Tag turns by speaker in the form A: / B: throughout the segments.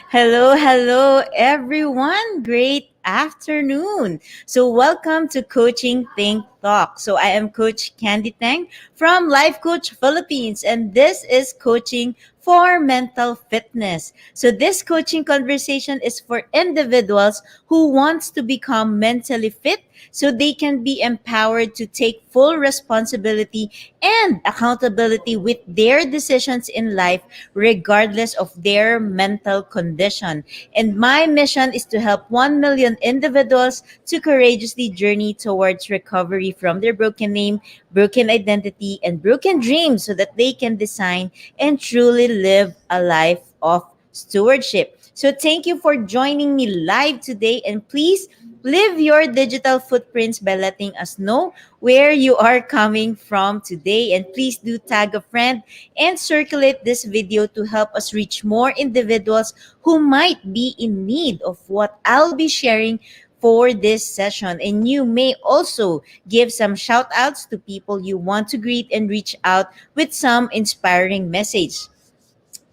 A: Hello, hello, everyone. Great afternoon. So, welcome to Coaching Think Talk. So, I am Coach Candee Teng from Life Coach Philippines, and this is coaching for mental fitness. So, this coaching conversation is for individuals who wants to become mentally fit so they can be empowered to take full responsibility and accountability with their decisions in life regardless of their mental condition. And my mission is to help 1 million individuals to courageously journey towards recovery from their broken name, broken identity, and broken dreams so that they can design and truly live a life of stewardship. So thank you for joining me live today, and please leave your digital footprints by letting us know where you are coming from today, and please do tag a friend and circulate this video to help us reach more individuals who might be in need of what I'll be sharing for this session. And you may also give some shout outs to people you want to greet and reach out with some inspiring message.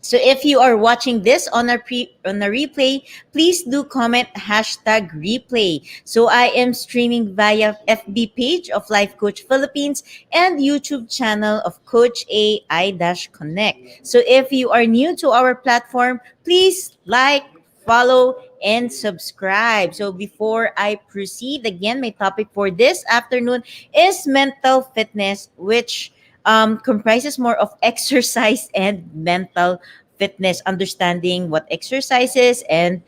A: So if you are watching this on a replay, please do comment hashtag replay. So I am streaming via FB page of Life Coach Philippines and YouTube channel of Coach AI-Connect. So if you are new to our platform, please like, follow, and subscribe. So before I proceed, again, my topic for this afternoon is mental fitness, which comprises more of exercise and mental fitness, understanding what exercises and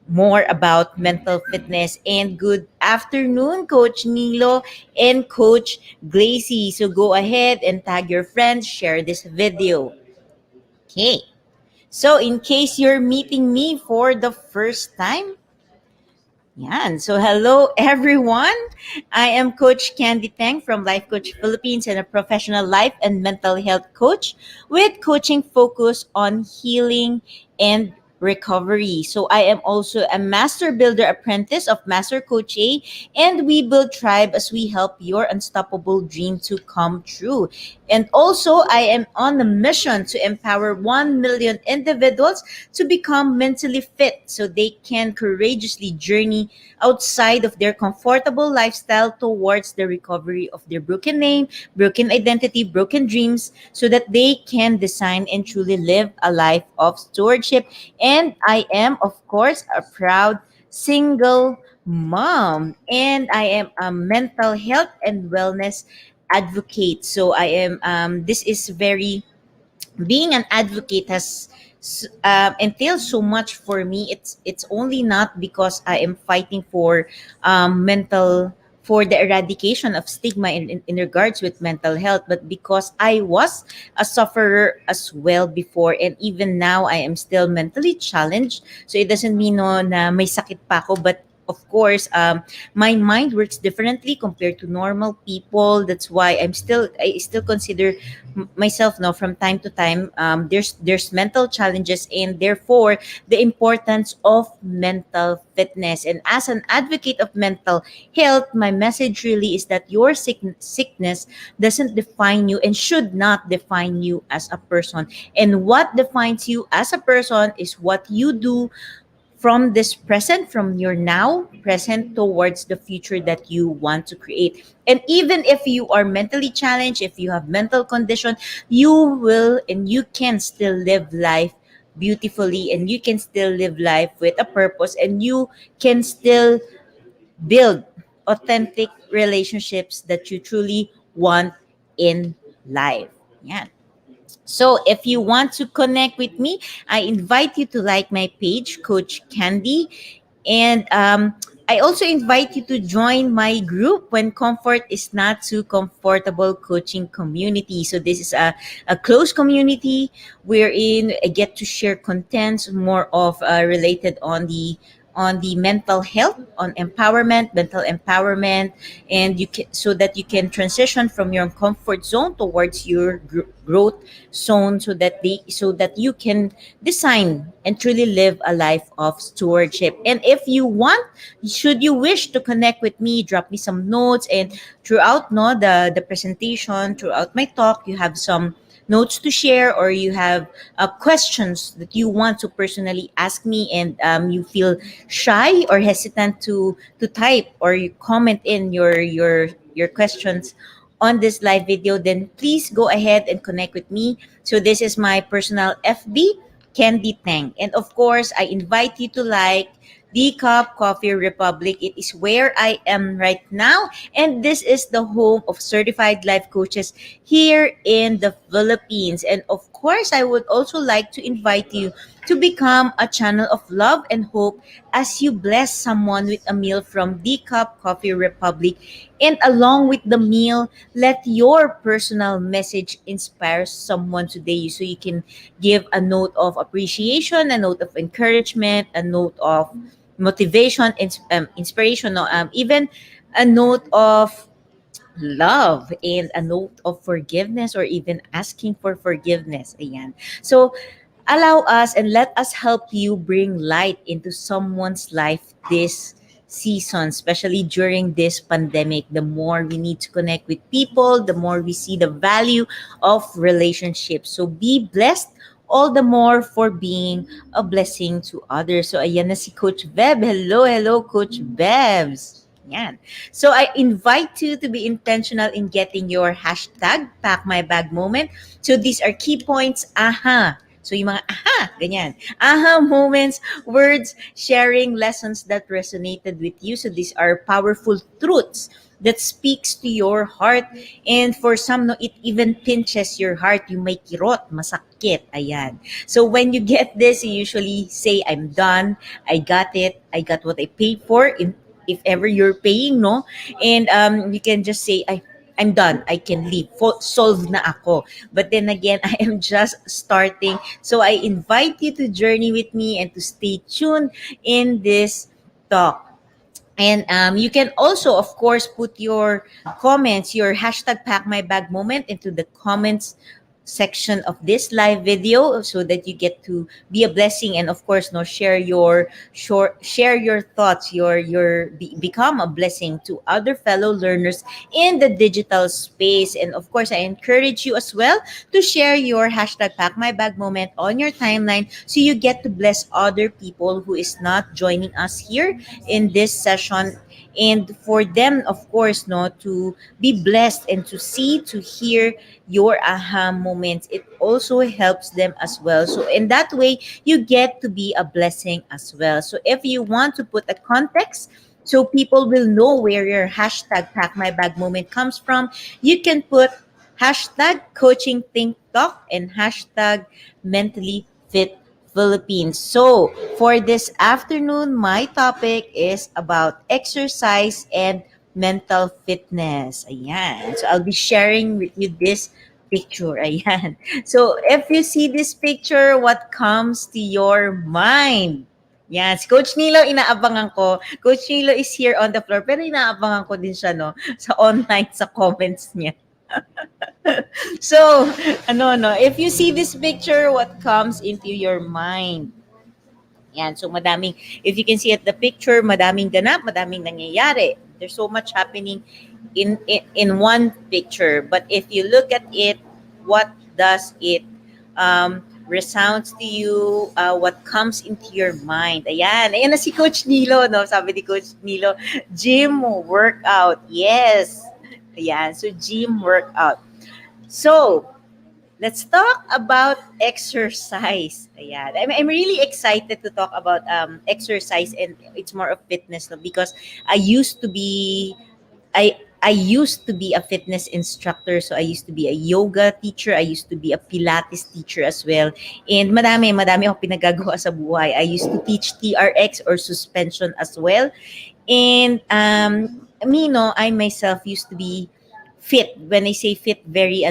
A: more about mental fitness. And good afternoon, Coach Nilo and Coach Glacy. So go ahead and tag your friends, share this video. Okay. So in case you're meeting me for the first time, yan. So, hello everyone. I am Coach Candee Teng from Life Coach Philippines and a professional life and mental health coach with coaching focus on healing and recovery. So, I am also a master builder apprentice of Master Coach A, and we build tribe as we help your unstoppable dream to come true. And also, I am on a mission to empower 1 million individuals to become mentally fit so they can courageously journey outside of their comfortable lifestyle towards the recovery of their broken name, broken identity, broken dreams, so that they can design and truly live a life of stewardship. And I am, of course, a proud single mom, and I am a mental health and wellness advocate. So I am, this is very, being an advocate has entails so much for me. It's only not because I am fighting for mental for the eradication of stigma in regards with mental health, but because I was a sufferer as well before, and even now I am still mentally challenged. So it doesn't mean no na may sakit pa ako, but of course, my mind works differently compared to normal people. That's why I still consider myself now from time to time. There's mental challenges, and therefore the importance of mental fitness. And as an advocate of mental health, my message really is that your sickness doesn't define you and should not define you as a person. And what defines you as a person is what you do from this present, from your now present towards the future that you want to create. And even if you are mentally challenged, if you have mental condition, you will and you can still live life beautifully, and you can still live life with a purpose, and you can still build authentic relationships that you truly want in life. Yeah. So if you want to connect with me, I invite you to like my page, Coach Candee. And I also invite you to join my group when comfort is not too comfortable coaching community. So this is a close community wherein I get to share contents more of related on the mental health, on empowerment, mental empowerment, and you can so that you can transition from your comfort zone towards your growth zone, so that you can design and truly live a life of stewardship. And if you want, should you wish to connect with me, drop me some notes, and throughout no the presentation, throughout my talk, you have notes to share, or you have questions that you want to personally ask me, and you feel shy or hesitant to type or you comment in your questions on this live video, then please go ahead and connect with me. So this is my personal FB, Candy Teng. And of course, I invite you to like the Cup Coffee Republic. It is where I am right now. And this is the home of certified life coaches here in the Philippines. And of course, I would also like to invite you to become a channel of love and hope as you bless someone with a meal from the Cup Coffee Republic. And along with the meal, let your personal message inspire someone today so you can give a note of appreciation, a note of encouragement, a note of motivation, inspiration, no, even a note of love and a note of forgiveness, or even asking for forgiveness. Ayan. So, allow us and let us help you bring light into someone's life this season, especially during this pandemic. The more we need to connect with people, the more we see the value of relationships. So be blessed all the more for being a blessing to others. So ayan na si Coach Beb. Hello, hello, Coach Bebs. Yan. So I invite you to be intentional in getting your hashtag pack my bag moment. So these are key points. Aha. So yung mga aha, ganyan. Aha moments, words, sharing lessons that resonated with you. So these are powerful truths that speaks to your heart. And for some, no, it even pinches your heart. You may kirot, masakit. Ayan. So when you get this, you usually say, I'm done. I got it. I got what I paid for. If ever you're paying, no? And you can just say, I'm done. I can leave. Solve na ako. But then again, I am just starting. So I invite you to journey with me and to stay tuned in this talk. And you can also, of course, put your comments, your hashtag pack my bag moment into the comments section of this live video so that you get to be a blessing, and of course no share your thoughts, become a blessing to other fellow learners in the digital space. And of course, I encourage you as well to share your hashtag pack my bag moment on your timeline so you get to bless other people who is not joining us here in this session, and for them, of course, no, to be blessed and to see, to hear your aha moments. It also helps them as well. So in that way, you get to be a blessing as well. So if you want to put a context so people will know where your hashtag pack my bag moment comes from, you can put hashtag coaching think talk and hashtag mentally fit Philippines. So, for this afternoon, my topic is about exercise and mental fitness. Ayan. So, I'll be sharing with you this picture. Ayan. So, if you see this picture, what comes to your mind? Yan, si Coach Nilo, inaabangan ko. Coach Nilo is here on the floor, pero inaabangan ko din siya, no, sa online, sa comments niya. So, no, if you see this picture, what comes into your mind? Yan, so madaming, if you can see at the picture, madaming ganap, madaming nangyayari. There's so much happening in one picture. But if you look at it, what does it resounds to you? What comes into your mind? Ayan na si Coach Nilo, no? Sabi ni Coach Nilo, gym workout. Yes. Ayan, so gym workout. So, let's talk about exercise. Ayan. I'm really excited to talk about exercise, and it's more of fitness, no? Because I used to be I used to be a fitness instructor. So I used to be a yoga teacher. I used to be a Pilates teacher as well. And madami ako pinagagawa sa buhay. I used to teach TRX or suspension as well. And me, no, I myself used to be fit. When I say fit, very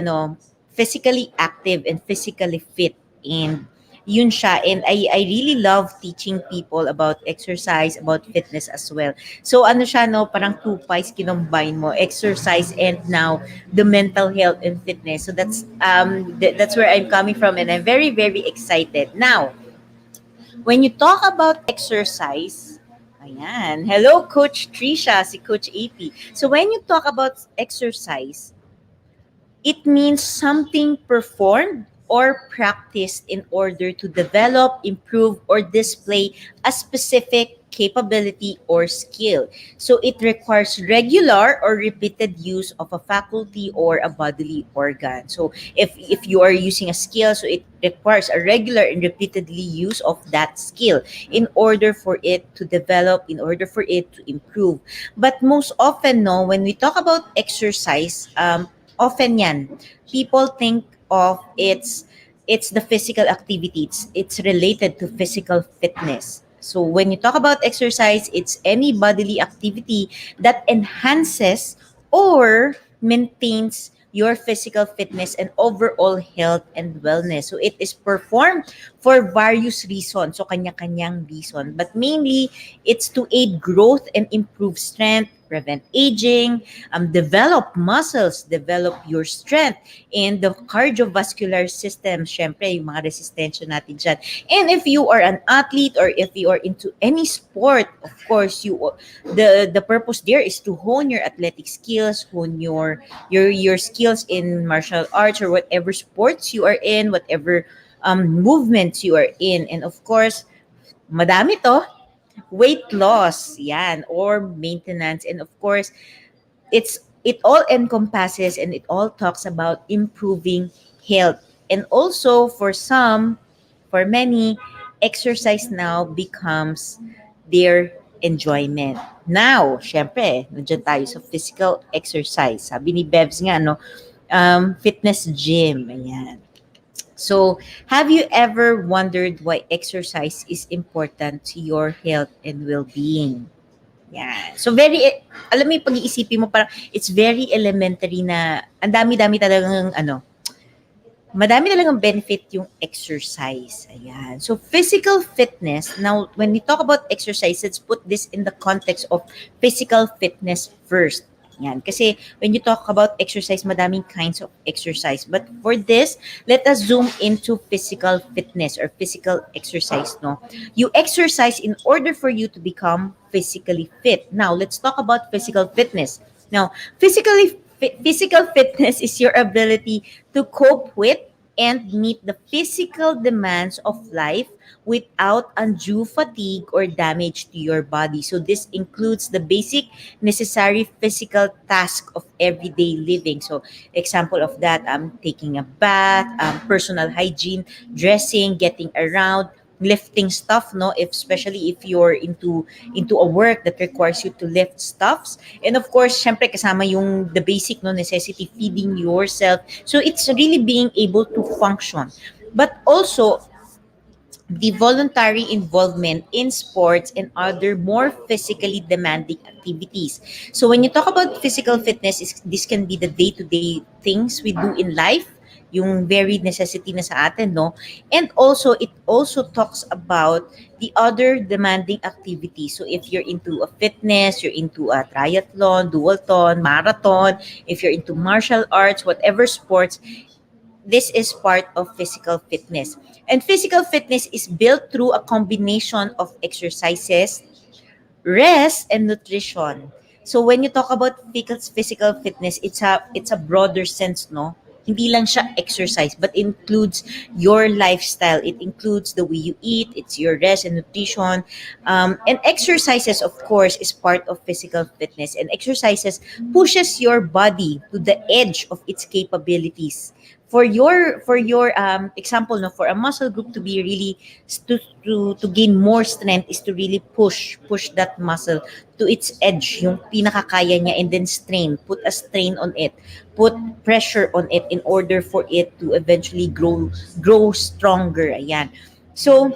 A: physically active and physically fit. And yun siya. And I really love teaching people about exercise, about fitness as well. So ano siya, no, parang two pies kinombine mo, exercise and now the mental health and fitness. So that's where I'm coming from, and I'm very very excited. Now, when you talk about exercise, ayan. Hello, Coach Trisha, si Coach AP. So when you talk about exercise, It means something performed or practiced in order to develop, improve, or display a specific capability or skill. So it requires regular or repeated use of a faculty or a bodily organ. So if you are using a skill, so it requires a regular and repeatedly use of that skill in order for it to develop, in order for it to improve. But most often, no, when we talk about exercise, often yan, people think of it's the physical activity. It's related to physical fitness. So when you talk about exercise, it's any bodily activity that enhances or maintains your physical fitness and overall health and wellness. So it is performed for various reasons. So kanya-kanyang reason. But mainly, it's to aid growth and improve strength, prevent aging, develop muscles, develop your strength, and the cardiovascular system, syempre, yung mga resistensya natin dyan. And if you are an athlete or if you are into any sport, of course, the purpose there is to hone your athletic skills, hone your skills in martial arts or whatever sports you are in, whatever movements you are in. And of course, madami to, weight loss, yan, or maintenance. And of course, it all encompasses and it all talks about improving health. And also for many, exercise now becomes their enjoyment. Now, syempre, nandiyan tayo sa physical exercise. Sabi ni Bevs nga, no, fitness gym. Ayan. So, have you ever wondered why exercise is important to your health and well-being? Yan. So alam mo yung pag-iisipin mo parang it's very elementary na ang dami-dami talagang madami talagang benefit yung exercise. Ayan. So, physical fitness. Now, when we talk about exercise, let's put this in the context of physical fitness first. Yan. Kasi when you talk about exercise, madaming kinds of exercise. But for this, let us zoom into physical fitness or physical exercise. No, you exercise in order for you to become physically fit. Now, let's talk about physical fitness. Now, physical fitness is your ability to cope with and meet the physical demands of life without undue fatigue or damage to your body. So this includes the basic necessary physical task of everyday living. So example of that, taking a bath, personal hygiene, dressing, getting around, lifting stuff, no, if especially if you're into a work that requires you to lift stuffs. And of course, syempre kasama yung the basic no necessity, feeding yourself. So it's really being able to function. But also the voluntary involvement in sports and other more physically demanding activities. So when you talk about physical fitness, this can be the day-to-day things we do in life, yung very necessity na sa atin, no? And also, it also talks about the other demanding activities. So if you're into a fitness, you're into a triathlon, duathlon, marathon, if you're into martial arts, whatever sports, this is part of physical fitness. And physical fitness is built through a combination of exercises, rest, and nutrition. So when you talk about physical fitness, it's a broader sense, no? Hindi lang siya exercise, but includes your lifestyle. It includes the way you eat, it's your rest and nutrition. And exercises, of course, is part of physical fitness. And exercises pushes your body to the edge of its capabilities. For your example, no, for a muscle group to be really to gain more strength is to really push that muscle to its edge, yung pinakakaya niya, and then put a strain on it, put pressure on it in order for it to eventually grow stronger. Ayan. So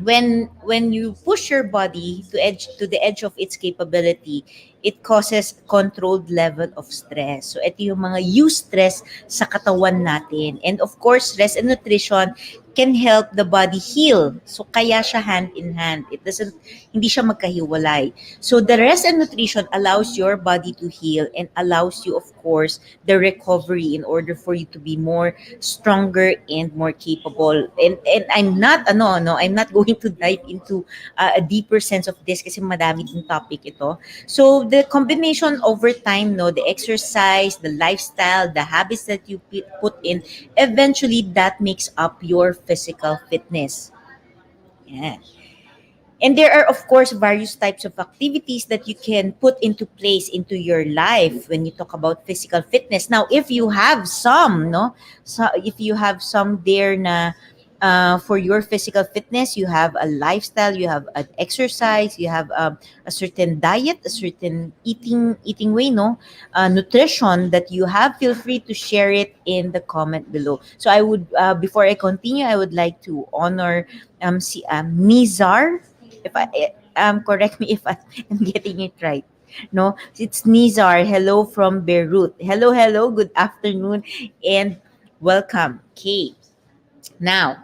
A: when you push your body to the edge of its capability, it causes controlled level of stress. So ito yung mga eustress sa katawan natin. And of course, rest and nutrition can help the body heal. So kaya siya hand in hand. Hindi siya magkahiwalay. So the rest and nutrition allows your body to heal and allows you, of course, the recovery in order for you to be more stronger and more capable. And I'm not going to dive into a deeper sense of this kasi madami din topic ito. So the combination over time, no, the exercise, the lifestyle, the habits that you put in, eventually that makes up your physical fitness. Yeah. And there are, of course, various types of activities that you can put into place into your life when you talk about physical fitness. Now, if you have some, no, so if you have some there na for your physical fitness, you have a lifestyle, you have an exercise, you have a certain diet, a certain eating way, no, nutrition that you have. Feel free to share it in the comment below. So I would, before I continue, I would like to honor Nizar, if correct me if I'm getting it right. No, it's Nizar. Hello from Beirut. Hello, hello. Good afternoon and welcome. Okay. Now,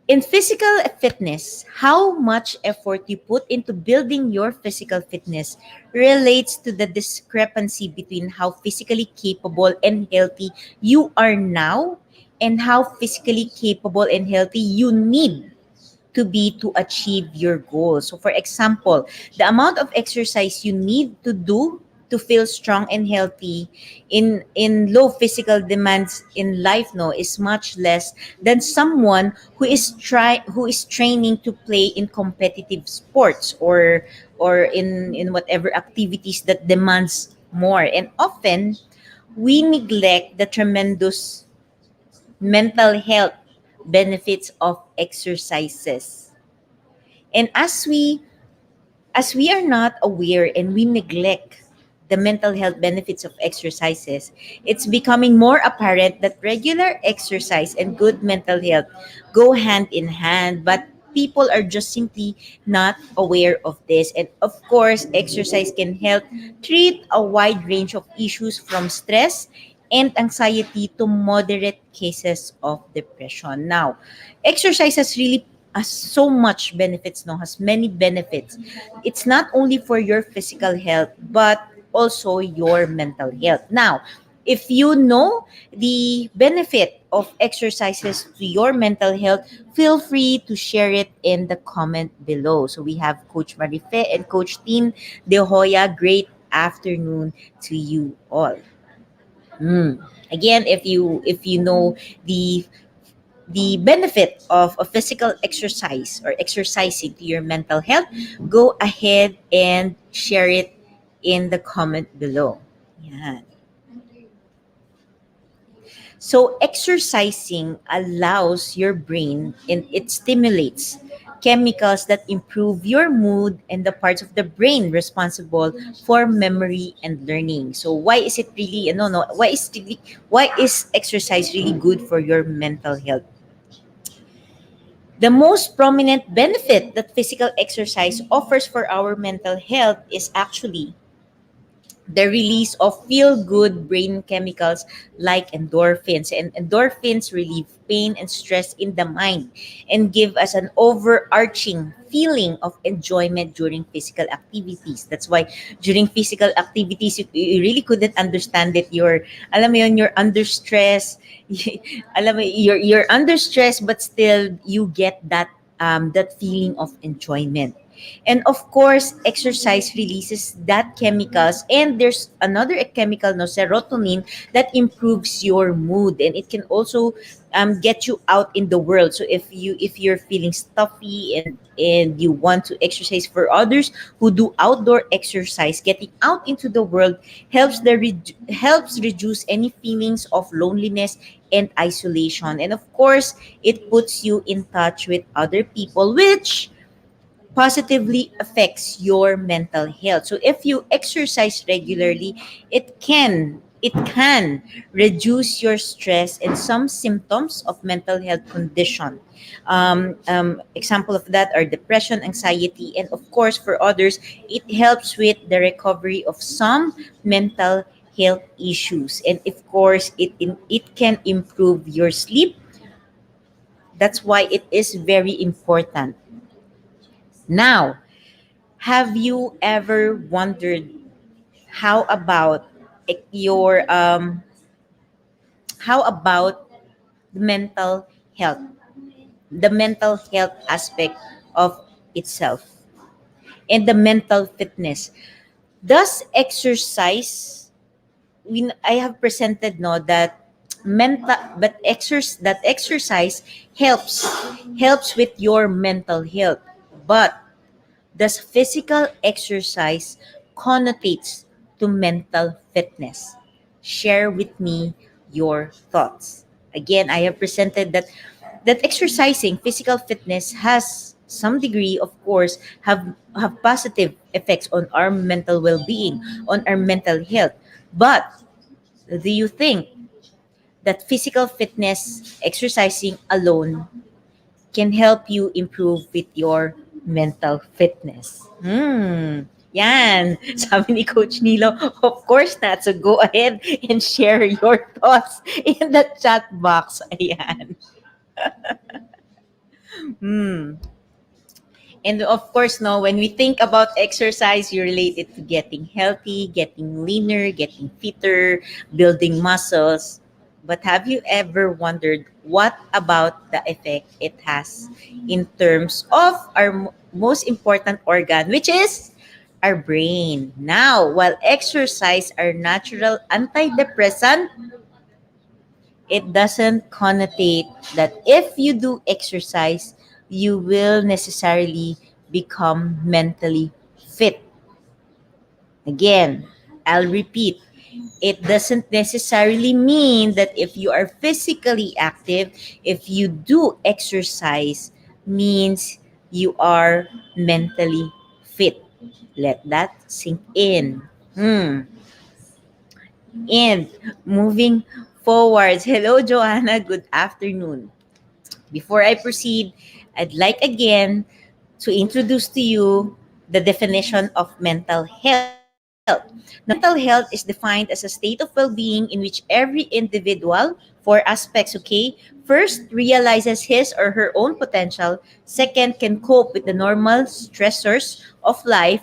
A: in physical fitness, how much effort you put into building your physical fitness relates to the discrepancy between how physically capable and healthy you are now and how physically capable and healthy you need to be to achieve your goals. So, for example, the amount of exercise you need to do to feel strong and healthy in low physical demands in life, no, is much less than someone who is training to play in competitive sports or in whatever activities that demands more. And often we neglect the tremendous mental health benefits of exercises. And as we are not aware and we neglect the mental health benefits of exercises, it's becoming more apparent that regular exercise and good mental health go hand in hand, but people are just simply not aware of this. And of course, exercise can help treat a wide range of issues from stress and anxiety to moderate cases of depression. Now, exercise has so much benefits, no, has many benefits. It's not only for your physical health but also your mental health. Now, if you know the benefit of exercises to your mental health, feel free to share it in the comment below. So we have Coach Marife and Coach Tin De Hoya. Great afternoon to you all. Again, if you know the the benefit of a physical exercise or exercising to your mental health, go ahead and share it in the comment below. Yeah. So exercising allows your brain and it stimulates chemicals that improve your mood and the parts of the brain responsible for memory and learning. So why is it really no why is exercise really good for your mental health? The most prominent benefit that physical exercise offers for our mental health is actually the release of feel good brain chemicals like endorphins. And endorphins relieve pain and stress in the mind and give us an overarching feeling of enjoyment during physical activities. That's why during physical activities, you really couldn't understand it. Alam mo yun, you're under stress. Alam mo, you're under stress, but still you get that feeling of enjoyment. And of course, exercise releases that chemicals. And there's another chemical, no, serotonin, that improves your mood, and it can also get you out in the world. So if you're feeling stuffy and you want to exercise, for others who do outdoor exercise, getting out into the world helps reduce any feelings of loneliness and isolation. And of course, it puts you in touch with other people, which positively affects your mental health. So if you exercise regularly, it can reduce your stress and some symptoms of mental health condition. Example of that are depression, anxiety, and of course for others, it helps with the recovery of some mental health issues. And of course, it can improve your sleep. That's why it is very important. Now, have you ever wondered how about your how about the mental health aspect of itself and the mental fitness? Does exercise, I have presented no that mental but exercise helps with your mental health, but does physical exercise connotates to mental fitness? Share with me your thoughts. Again, I have presented that exercising physical fitness has some degree, of course, have positive effects on our mental well-being, on our mental health. But do you think that physical fitness exercising alone can help you improve with your mental fitness? Yan. Sabi ni Coach Nilo, of course not. So go ahead and share your thoughts in the chat box. Ayan. Hmm. And of course, no, when we think about exercise, you relate it to getting healthy, getting leaner, getting fitter, building muscles. But have you ever wondered what about the effect it has in terms of our most important organ, which is our brain? Now, while exercise are natural antidepressant, it doesn't connotate that if you do exercise, you will necessarily become mentally fit. Again, I'll repeat, it doesn't necessarily mean that if you are physically active, if you do exercise, means you are mentally fit. Let that sink in. And moving forward, hello, Joanna. Good afternoon. Before I proceed, I'd like again to introduce to you the definition of mental health. Now, mental health is defined as a state of well being in which every individual, four aspects, okay? First, realizes his or her own potential. Second, can cope with the normal stressors of life.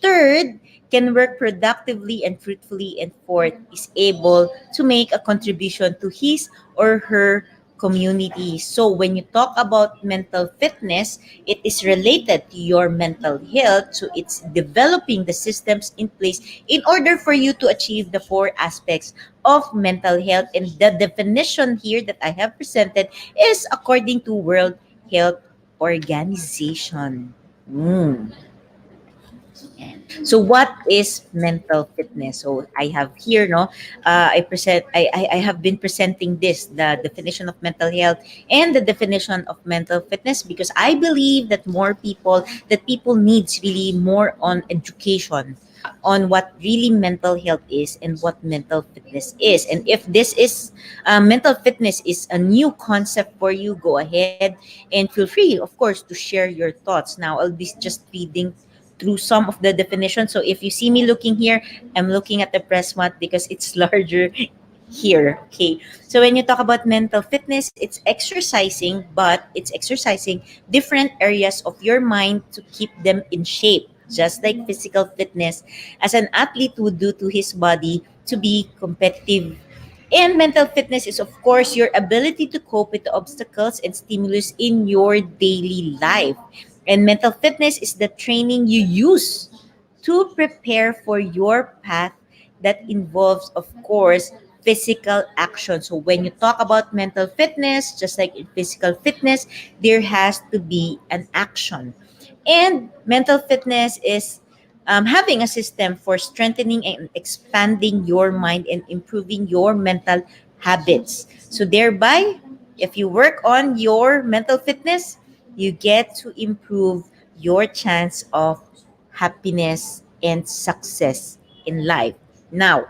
A: Third, can work productively and fruitfully. And fourth, is able to make a contribution to his or her community. So when you talk about mental fitness, it is related to your mental health. So it's developing the systems in place in order for you to achieve the four aspects of mental health. And the definition here that I have presented is according to World Health Organization. Mm. So what is mental fitness? So I have here, no, I have been presenting this, the definition of mental health and the definition of mental fitness, because I believe that people needs really more on education on what really mental health is and what mental fitness is. And if this is mental fitness is a new concept for you, go ahead and feel free, of course, to share your thoughts. Now I'll be just reading through some of the definitions. So if you see me looking here, I'm looking at the press mat because it's larger here. Okay. So when you talk about mental fitness, it's exercising, but it's exercising different areas of your mind to keep them in shape. Just like physical fitness, as an athlete would do to his body to be competitive. And mental fitness is, of course, your ability to cope with the obstacles and stimulus in your daily life. And mental fitness is the training you use to prepare for your path that involves, of course, physical action. So when you talk about mental fitness, just like in physical fitness, there has to be an action. And mental fitness is having a system for strengthening and expanding your mind and improving your mental habits. So thereby, if you work on your mental fitness, you get to improve your chance of happiness and success in life. Now,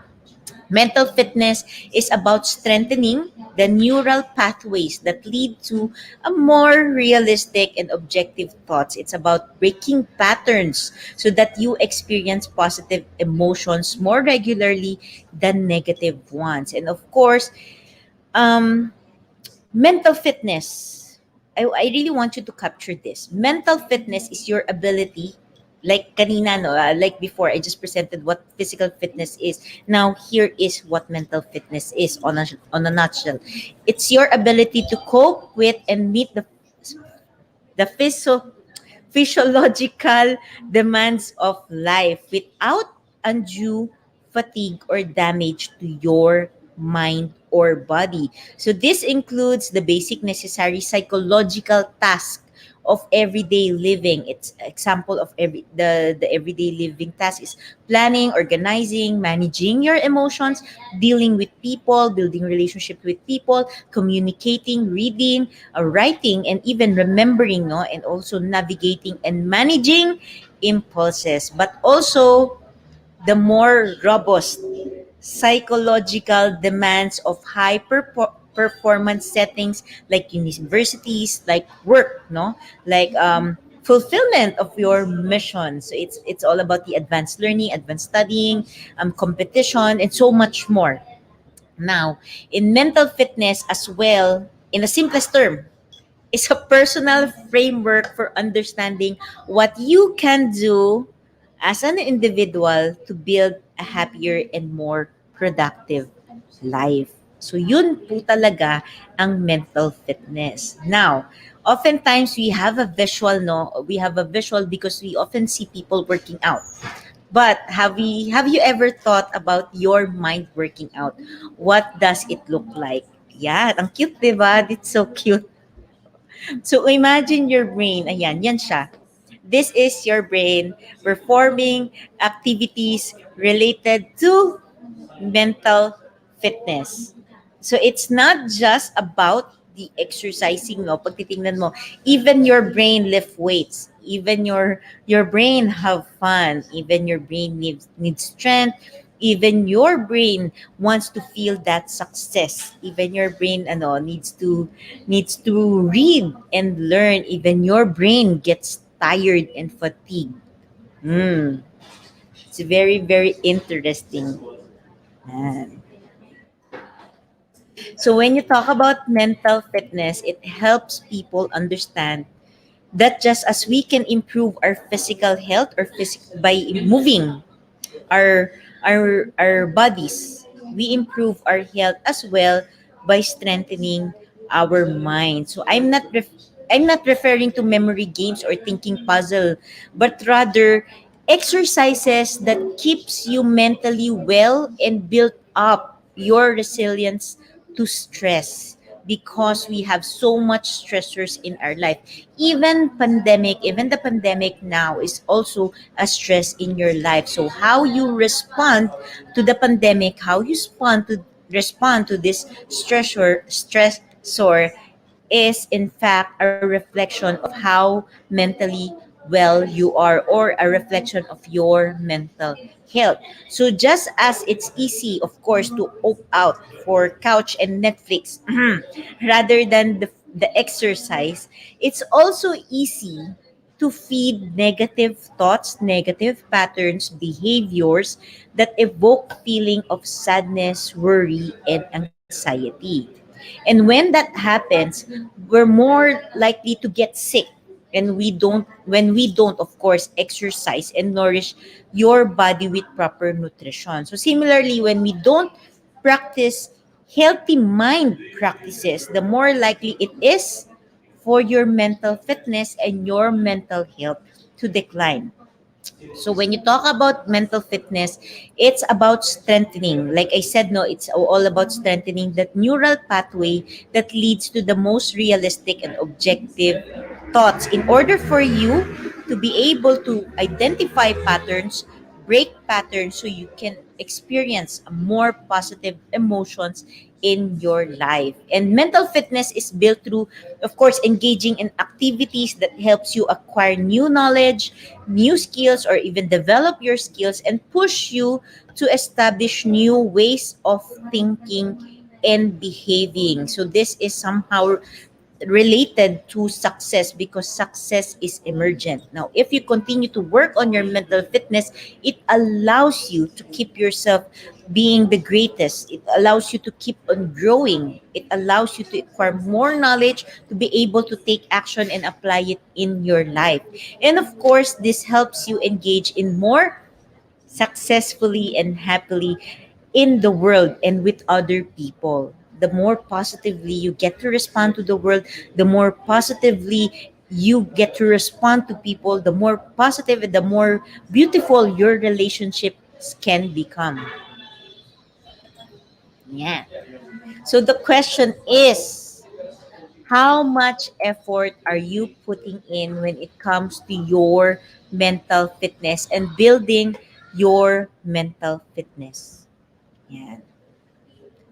A: mental fitness is about strengthening the neural pathways that lead to a more realistic and objective thoughts. It's about breaking patterns so that you experience positive emotions more regularly than negative ones. And of course, um, mental fitness. I really want you to capture this. Mental fitness is your ability, like kanina, no, like before, I just presented what physical fitness is. Now, here is what mental fitness is on a nutshell. It's your ability to cope with and meet the physiological demands of life without undue fatigue or damage to your mind or body. So this includes the basic necessary psychological task of everyday living. It's example of the everyday living task is planning, organizing, managing your emotions, dealing with people, building relationship with people, communicating, reading, writing, and even remembering, no, and also navigating and managing impulses. But also the more robust psychological demands of high performance settings like universities, like work, no, like fulfillment of your mission. So it's all about the advanced learning, advanced studying, competition, and so much more. Now, in mental fitness as well, in the simplest term, is a personal framework for understanding what you can do as an individual to build a happier and more productive life. So yun po talaga ang mental fitness. Now, oftentimes we have a visual, no? We have a visual because we often see people working out. But have you ever thought about your mind working out? What does it look like? Yeah, ang cute, 'di ba? It's so cute. So imagine your brain, ayan, yan siya. This is your brain performing activities related to mental fitness. So it's not just about the exercising, no? Pag titingnan mo, even your brain lift weights, even your brain have fun, even your brain needs strength, even your brain wants to feel that success, even your brain needs to read and learn, even your brain gets tired and fatigued. Hmm. It's very, very interesting. Man. So when you talk about mental fitness, it helps people understand that just as we can improve our physical health or by moving our our bodies, we improve our health as well by strengthening our mind. So I'm not referring to memory games or thinking puzzle, but rather exercises that keeps you mentally well and build up your resilience to stress, because we have so much stressors in our life. Even the pandemic now is also a stress in your life. So how you respond to the pandemic, how you respond to this stressor is in fact a reflection of how mentally well you are, or a reflection of your mental health. So just as it's easy, of course, to opt out for couch and Netflix rather than the exercise, it's also easy to feed negative thoughts, negative patterns, behaviors that evoke feeling of sadness, worry, and anxiety. And when that happens, we're more likely to get sick, and when we don't of course exercise and nourish your body with proper nutrition. So similarly, when we don't practice healthy mind practices, the more likely it is for your mental fitness and your mental health to decline. So when you talk about mental fitness, it's about strengthening. Like I said, no, it's all about strengthening that neural pathway that leads to the most realistic and objective thoughts, in order for you to be able to identify patterns, break patterns, so you can experience more positive emotions in your life. And mental fitness is built through, of course, engaging in activities that helps you acquire new knowledge, new skills, or even develop your skills and push you to establish new ways of thinking and behaving. So this is somehow related to success, because success is emergent. Now, if you continue to work on your mental fitness, it allows you to keep yourself being the greatest. It allows you to keep on growing. It allows you to acquire more knowledge to be able to take action and apply it in your life. And of course, this helps you engage in more successfully and happily in the world and with other people. The more positively you get to respond to the world, the more positively you get to respond to people, the more positive and the more beautiful your relationship can become. Yeah. So the question is, how much effort are you putting in when it comes to your mental fitness and building your mental fitness? Yeah.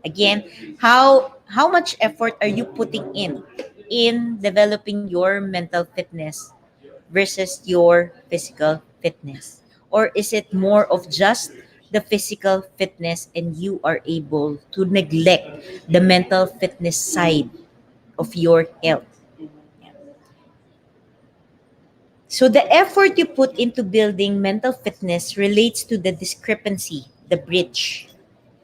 A: Again, how much effort are you putting in developing your mental fitness versus your physical fitness? Or is it more of just the physical fitness and you are able to neglect the mental fitness side of your health? So the effort you put into building mental fitness relates to the discrepancy, the bridge,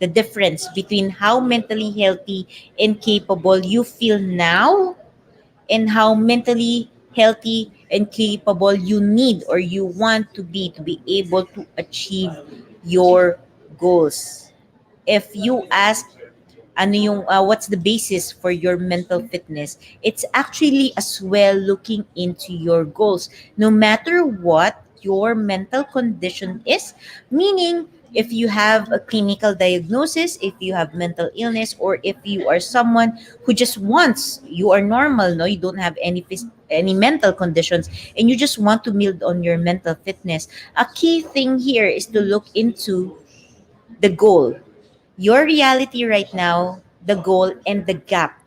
A: the difference between how mentally healthy and capable you feel now and how mentally healthy and capable you need or you want to be able to achieve your goals. If you ask ano yung what's the basis for your mental fitness, it's actually as well looking into your goals no matter what your mental condition is, meaning if you have a clinical diagnosis, if you have mental illness, or if you are someone who just wants, you are normal, no, you don't have any mental conditions and you just want to build on your mental fitness, a key thing here is to look into the goal, your reality right now, the goal, and the gap.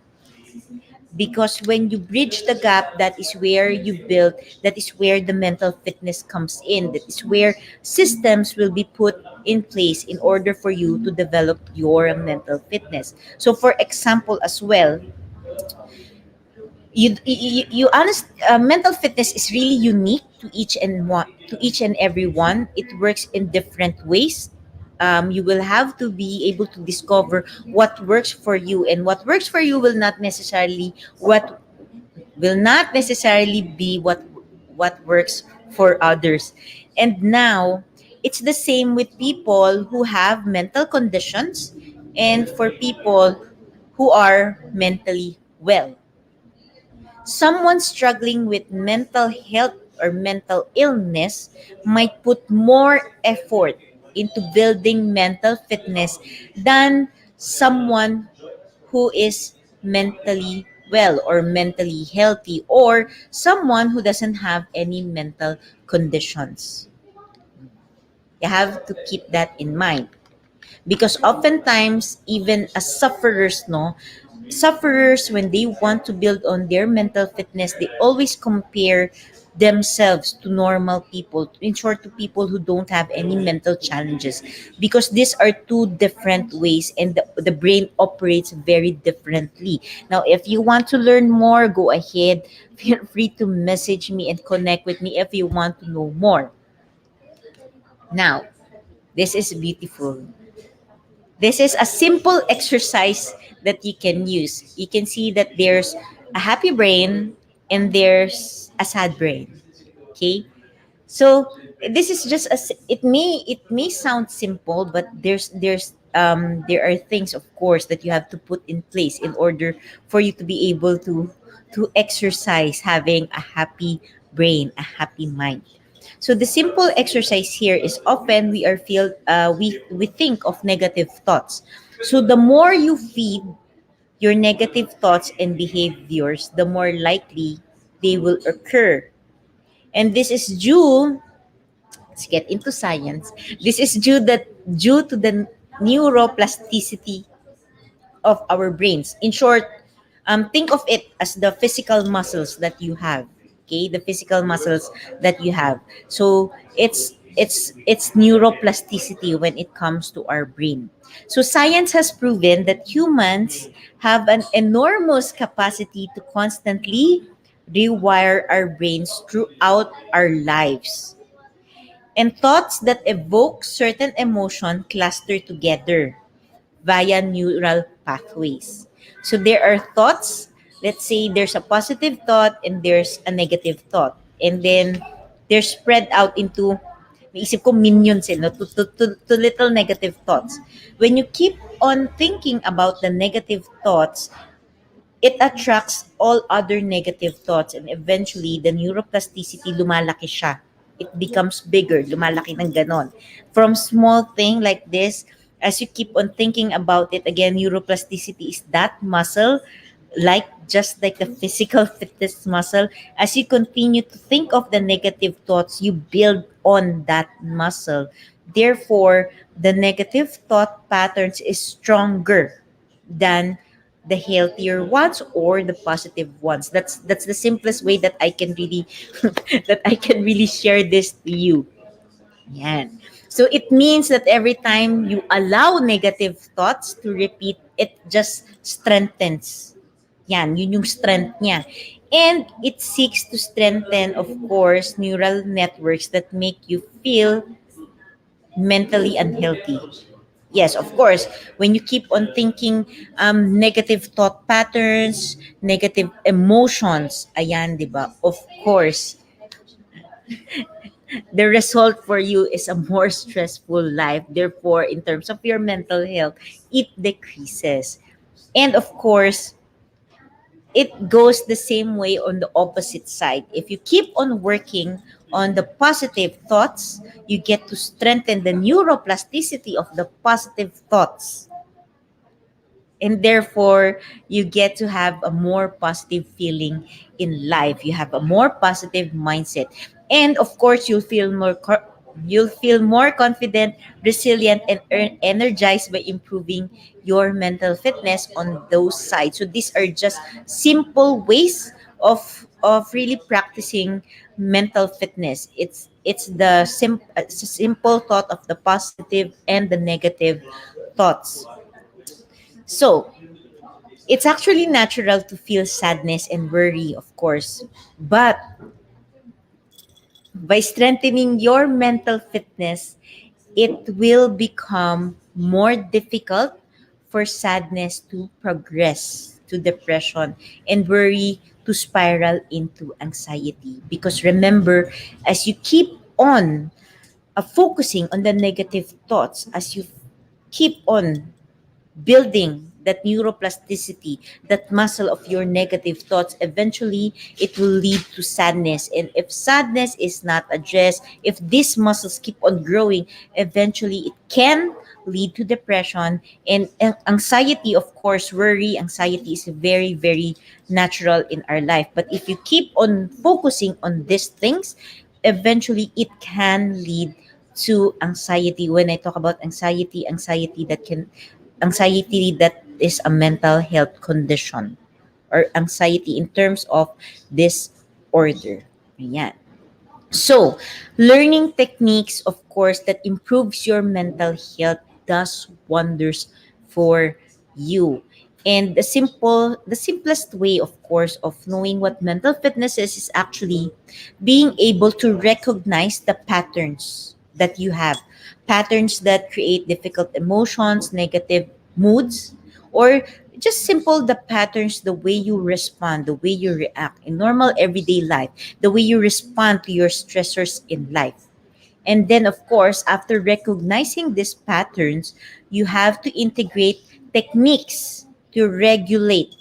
A: Because when you bridge the gap, that is where you build, that is where the mental fitness comes in, that is where systems will be put in place in order for you to develop your mental fitness. So, for example, as well, you honest mental fitness is really unique to each and every one. It works in different ways. You will have to be able to discover what works for you, and what works for you what will not necessarily be what works for others. And now it's the same with people who have mental conditions and for people who are mentally well. Someone struggling with mental health or mental illness might put more effort into building mental fitness than someone who is mentally well or mentally healthy, or someone who doesn't have any mental conditions. You have to keep that in mind because oftentimes even as sufferers, no, sufferers, when they want to build on their mental fitness, they always compare themselves to normal people, in short, to people who don't have any mental challenges, because these are two different ways and the brain operates very differently. Now, if you want to learn more, go ahead, feel free to message me and connect with me if you want to know more. Now, this is beautiful. This is a simple exercise that you can use. You can see that there's a happy brain and there's a sad brain. Okay? So this is just it may sound simple, but there are things, of course, that you have to put in place in order for you to be able to exercise having a happy brain, a happy mind. So the simple exercise here is often we think of negative thoughts. So the more you feed your negative thoughts and behaviors, the more likely they will occur. And this is due, let's get into science. This is due to the neuroplasticity of our brains. In short, think of it as the physical muscles that you have. Okay, the physical muscles that you have. So it's neuroplasticity when it comes to our brain. So science has proven that humans have an enormous capacity to constantly rewire our brains throughout our lives. And thoughts that evoke certain emotion cluster together via neural pathways. So there are thoughts, let's say there's a positive thought and there's a negative thought. And then they're spread out into, naisip ko minions no? To little negative thoughts. When you keep on thinking about the negative thoughts, it attracts all other negative thoughts and eventually the neuroplasticity lumalaki siya. it becomes bigger, lumalaki ng ganon. From small thing like this, as you keep on thinking about it, again, neuroplasticity is that muscle, like just like the physical fitness muscle. As you continue to think of the negative thoughts, you build on that muscle. Therefore, the negative thought patterns is stronger than the healthier ones or the positive ones. That's the simplest way that I can really that I can really share this to you. Yan. So it means that every time you allow negative thoughts to repeat, it just strengthens. Yan, yun yung strength niya. And it seeks to strengthen, of course, neural networks that make you feel mentally unhealthy. Yes, of course, when you keep on thinking negative thought patterns, negative emotions, ayan, di ba? Of course, the result for you is a more stressful life. Therefore, in terms of your mental health, it decreases. And of course, it goes the same way on the opposite side. If you keep on working on the positive thoughts, you get to strengthen the neuroplasticity of the positive thoughts, and therefore you get to have a more positive feeling in life. You have a more positive mindset, and of course you'll feel more confident, resilient, and energized by improving your mental fitness on those sides. So these are just simple ways of really practicing mental fitness. It's the simple thought of the positive and the negative thoughts. So it's actually natural to feel sadness and worry, of course. But by strengthening your mental fitness, it will become more difficult for sadness to progress to depression and worry to spiral into anxiety. Because remember, as you keep on focusing on the negative thoughts, as you keep on building that neuroplasticity, that muscle of your negative thoughts, eventually it will lead to sadness. And if sadness is not addressed, if these muscles keep on growing, eventually it can lead to depression and anxiety. Of course, worry, anxiety is very, very natural in our life. But if you keep on focusing on these things, eventually it can lead to anxiety. When I talk about anxiety, anxiety that is a mental health condition, or anxiety in terms of disorder. Ayan. So, learning techniques, of course, that improves your mental health does wonders for you. And the simplest way, of course, of knowing what mental fitness is actually being able to recognize the patterns that you have, patterns that create difficult emotions, negative moods, or just simple the patterns, the way you respond, the way you react in normal everyday life, the way you respond to your stressors in life. And then, of course, after recognizing these patterns, you have to integrate techniques to regulate,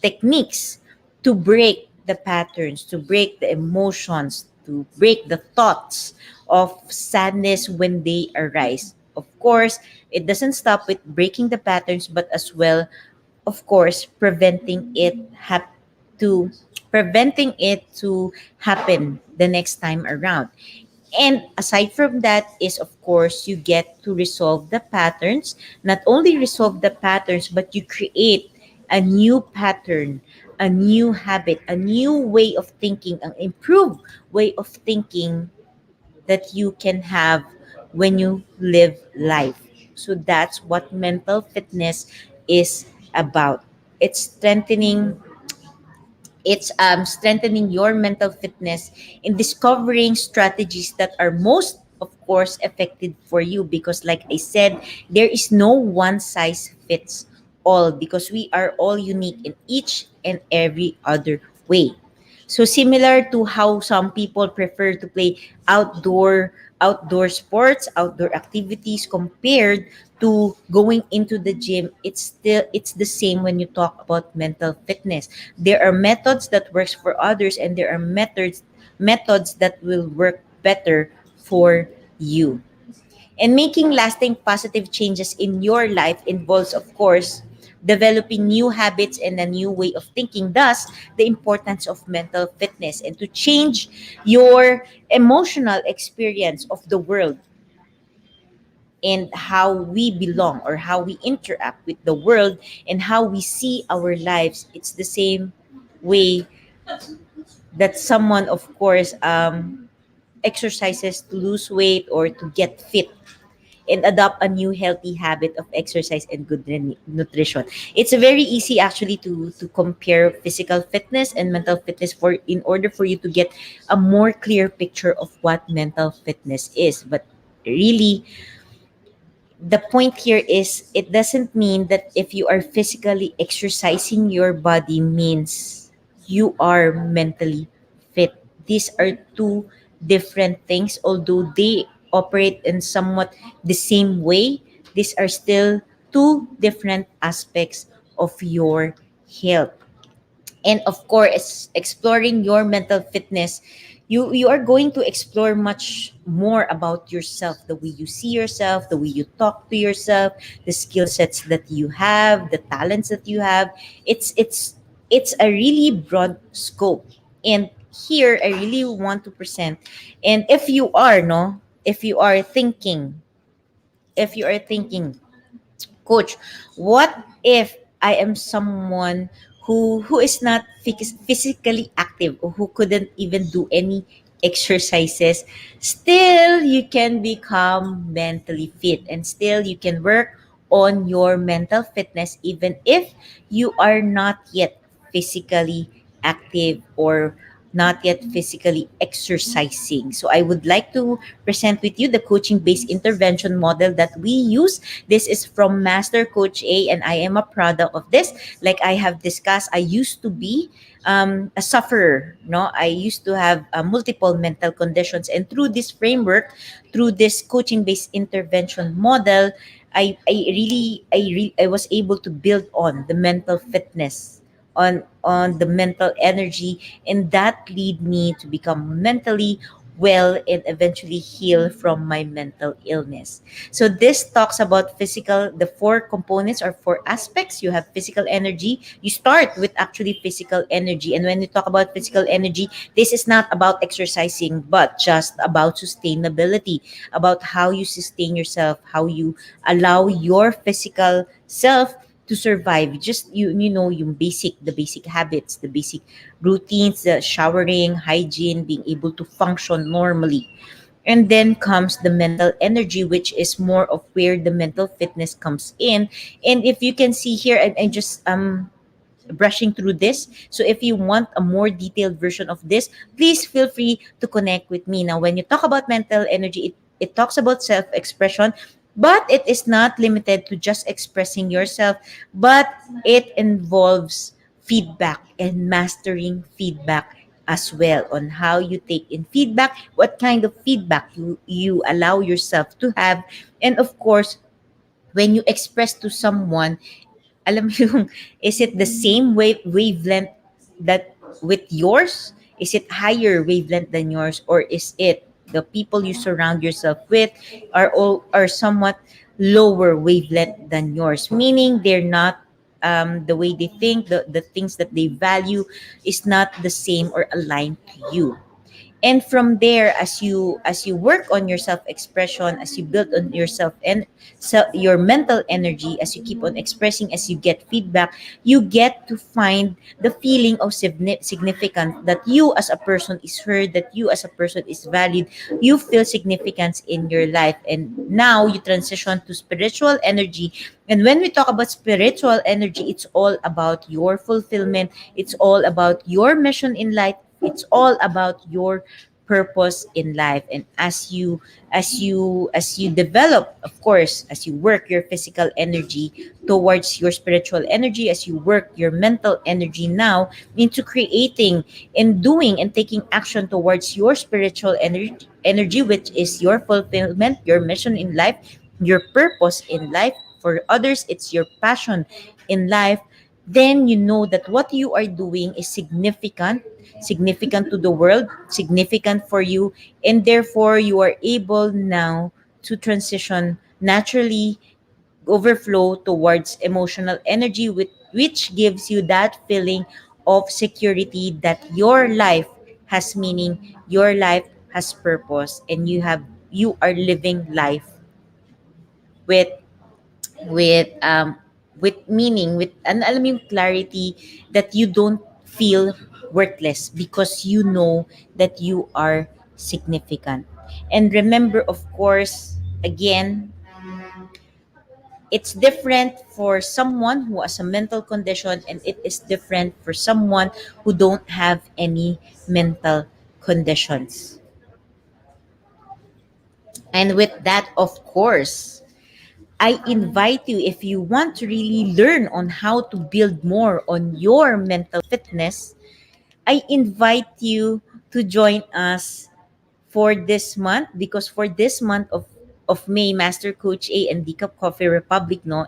A: techniques to break the patterns, to break the emotions, to break the thoughts of sadness when they arise. Of course, it doesn't stop with breaking the patterns, but as well, of course, to preventing it to happen the next time around. And aside from that is, of course, you get to resolve the patterns. Not only resolve the patterns, but you create a new pattern, a new habit, a new way of thinking, an improved way of thinking that you can have when you live life. So that's what mental fitness is about. It's strengthening your mental fitness in discovering strategies that are most, of course, effective for you. Because, like I said, there is no one size fits all, because we are all unique in each and every other way. So similar to how some people prefer to play outdoor sports, outdoor activities compared to going into the gym, it's the same when you talk about mental fitness. There are methods that works for others, and there are methods that will work better for you. And making lasting positive changes in your life involves, of course, developing new habits and a new way of thinking. Thus, the importance of mental fitness and to change your emotional experience of the world and how we belong or how we interact with the world and how we see our lives. It's the same way that someone, of course, exercises to lose weight or to get fit and adopt a new healthy habit of exercise and good nutrition. It's very easy actually to compare physical fitness and mental fitness for in order for you to get a more clear picture of what mental fitness is. But really, the point here is it doesn't mean that if you are physically exercising your body means you are mentally fit. These are two different things, although they operate in somewhat the same way. These are still two different aspects of your health. And of course, exploring your mental fitness, you are going to explore much more about yourself, the way you see yourself, the way you talk to yourself, the skill sets that you have, the talents that you have. It's a really broad scope. And here I really want to present, and if you are thinking, Coach, what if I am someone who is not physically active or who couldn't even do any exercises? Still, you can become mentally fit and still you can work on your mental fitness even if you are not yet physically active or not yet physically exercising. So I would like to present with you the coaching based intervention model that we use. This is from Master Coach A, and I am a product of this. Like I have discussed, I used to be a sufferer. No, I used to have multiple mental conditions, and through this framework, through this coaching-based intervention model, I was able to build on the mental fitness, on the mental energy, and that lead me to become mentally well and eventually heal from my mental illness. So this talks about physical, the four components or four aspects. You have physical energy. You start with actually physical energy. And when you talk about physical energy, this is not about exercising, but just about sustainability, about how you sustain yourself, how you allow your physical self to survive. Just you know, yung the basic habits, the basic routines, the showering, hygiene, being able to function normally. And then comes the mental energy, which is more of where the mental fitness comes in. And if you can see here, I'm just brushing through this. So if you want a more detailed version of this, please feel free to connect with me. Now, when you talk about mental energy, it talks about self-expression, but it is not limited to just expressing yourself, but it involves feedback and mastering feedback as well, on how you take in feedback, what kind of feedback you allow yourself to have, and of course, when you express to someone, alam mo yung, is it the same wavelength that with yours? Is it higher wavelength than yours, or is it the people you surround yourself with are somewhat lower wavelength than yours? Meaning they're not the way they think, the things that they value is not the same or aligned to you. And from there, as you work on your self expression, as you build on yourself and so your mental energy, as you keep on expressing, as you get feedback, you get to find the feeling of significance, that you as a person is heard, that you as a person is valued. You feel significance in your life, and now you transition to spiritual energy. And when we talk about spiritual energy, it's all about your fulfillment, it's all about your mission in life, it's all about your purpose in life. And as you develop, of course, as you work your physical energy towards your spiritual energy, as you work your mental energy now into creating and doing and taking action towards your spiritual energy, which is your fulfillment, your mission in life, your purpose in life. For others, it's your passion in life. Then you know that what you are doing is significant to the world, significant for you, and therefore you are able now to transition naturally, overflow towards emotional energy, which gives you that feeling of security that your life has meaning, your life has purpose, and you are living life with with um with meaning, with an alam mo yung clarity, that you don't feel worthless because you know that you are significant. And remember, of course, again, it's different for someone who has a mental condition, and it is different for someone who don't have any mental conditions. And with that, of course, I invite you, if you want to really learn on how to build more on your mental fitness, I invite you to join us for this month, because for this month of May, Master Coach A and Decaf Coffee Republic, no,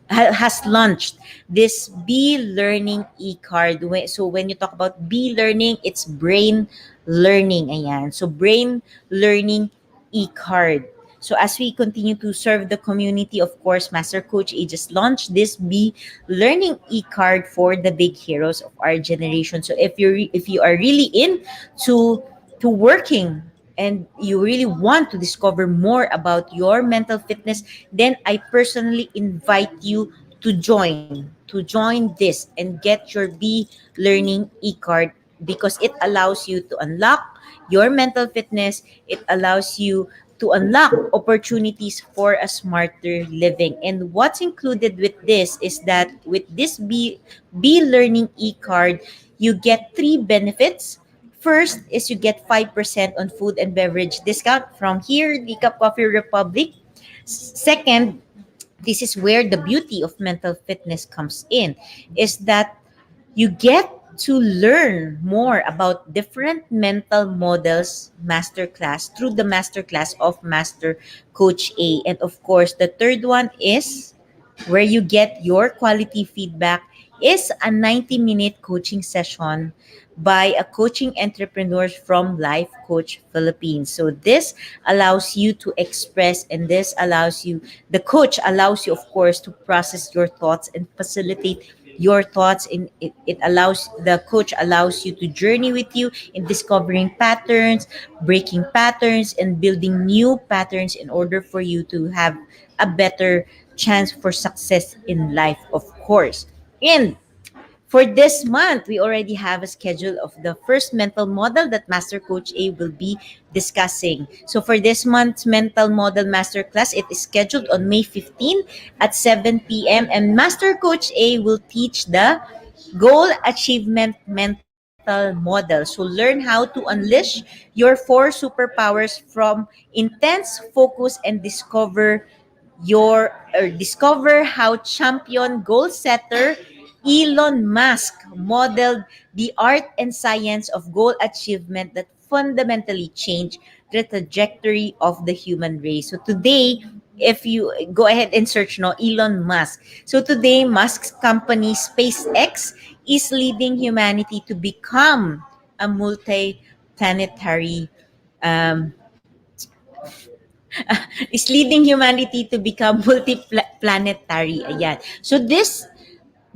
A: has launched this B Learning e-card. So when you talk about B Learning, it's brain learning. Ayan. So brain learning e-card. So as we continue to serve the community, of course, Master Coach A just launched this B Learning e-card for the big heroes of our generation. So if you are really into to working, and you really want to discover more about your mental fitness, then I personally invite you to join this and get your B Learning e-card, because it allows you to unlock your mental fitness. It allows you to unlock opportunities for a smarter living. And what's included with this is that with this B Learning e-card, you get three benefits. First is you get 5% on food and beverage discount from here, Decaf Coffee Republic. Second, this is where the beauty of mental fitness comes in, is that you get to learn more about different mental models masterclass through the masterclass of Master Coach A. And of course, the third one is where you get your quality feedback, is a 90-minute coaching session by a coaching entrepreneur from Life Coach Philippines. So this allows you to express, and the coach allows you, of course, to process your thoughts and facilitate your thoughts. In it allows the coach allows you to journey with you in discovering patterns, breaking patterns, and building new patterns in order for you to have a better chance for success in life, of course. And for this month, we already have a schedule of the first mental model that Master Coach A will be discussing. So for this month's mental model masterclass, it is scheduled on May 15 at 7 p.m. And Master Coach A will teach the goal achievement mental model. So learn how to unleash your 4 superpowers from intense focus, and discover how champion goal setter Elon Musk modeled the art and science of goal achievement that fundamentally changed the trajectory of the human race. So today, if you go ahead and search no Elon Musk. So today, Musk's company SpaceX is leading humanity to become a multi-planetary um, is leading humanity to become multi-planetary. Ayan. So this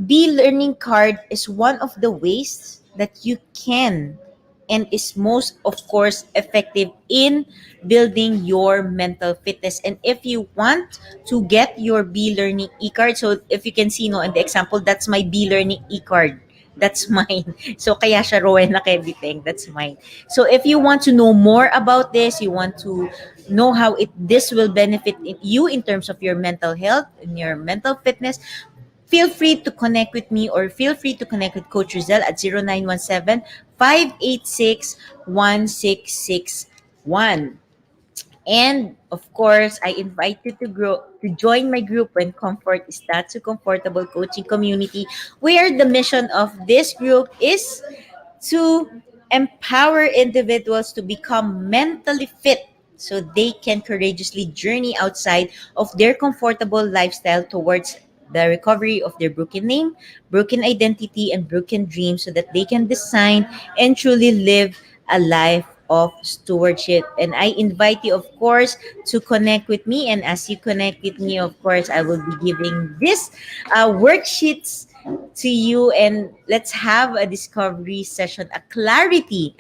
A: B Learning card is one of the ways that you can, and is most, of course, effective in building your mental fitness. And if you want to get your B Learning e-card, so if you can see no in the example, that's my B Learning e-card. That's mine. So kaya siya Rowena Candy Teng. That's mine. So if you want to know more about this, you want to know how this will benefit you in terms of your mental health and your mental fitness, feel free to connect with me or feel free to connect with Coach Rizal at 0917-586-1661. And of course, I invite you to join my group when comfort is not so comfortable coaching community, where the mission of this group is to empower individuals to become mentally fit so they can courageously journey outside of their comfortable lifestyle towards the recovery of their broken name, broken identity, and broken dreams so that they can design and truly live a life of stewardship. And I invite you, of course, to connect with me. And as you connect with me, of course, I will be giving this worksheets to you, and let's have a discovery session, a clarity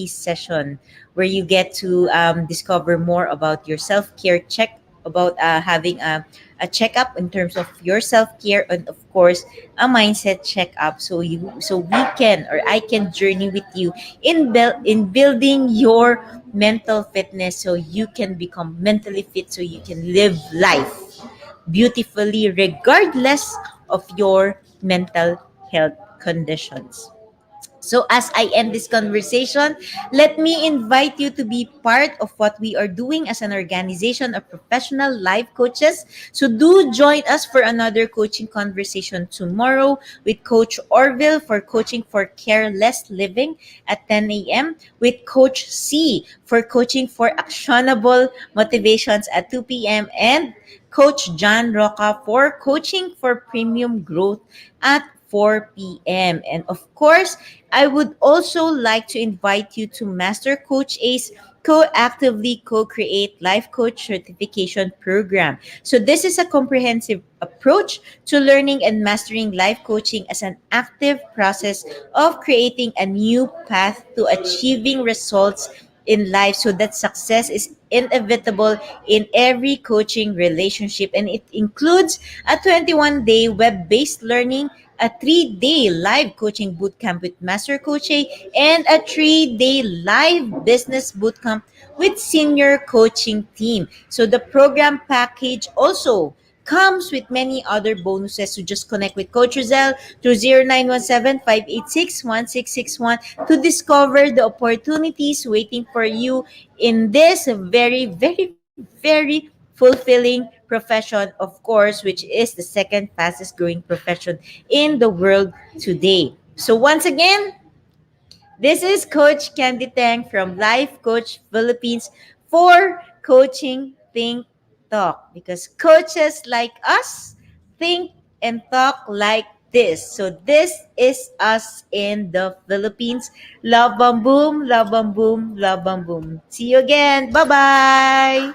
A: session where you get to discover more about your self-care check, about having a checkup in terms of your self-care, and of course a mindset checkup, so we can, or I can journey with you in building your mental fitness so you can become mentally fit, so you can live life beautifully regardless of your mental health conditions. So, as I end this conversation, let me invite you to be part of what we are doing as an organization of professional life coaches. So, do join us for another coaching conversation tomorrow with Coach Orville for Coaching for Careless Living at 10 a.m., with Coach C for Coaching for Actionable Motivations at 2 p.m., and Coach John Roca for Coaching for Premium Growth at 4 p.m. And of course, I would also like to invite you to Master Coach Ace Co-Actively Co-Create Life Coach Certification Program. So this is a comprehensive approach to learning and mastering life coaching as an active process of creating a new path to achieving results in life, so that success is inevitable in every coaching relationship, and it includes a 21-day web-based learning, a 3-day live coaching bootcamp with Master Coach A, and a 3-day live business bootcamp with senior coaching team. So the program package also comes with many other bonuses. So just connect with Coach Rizal through 0917-586-1661 to discover the opportunities waiting for you in this very, very, very fulfilling profession, of course, which is the second fastest growing profession in the world today. So once again, this is Coach Candee Teng from Life Coach Philippines for Coaching Think Talk, because coaches like us think and talk like this. So this is us in the Philippines. Love bam boom, love bam boom, love bam boom. See you again. Bye-bye.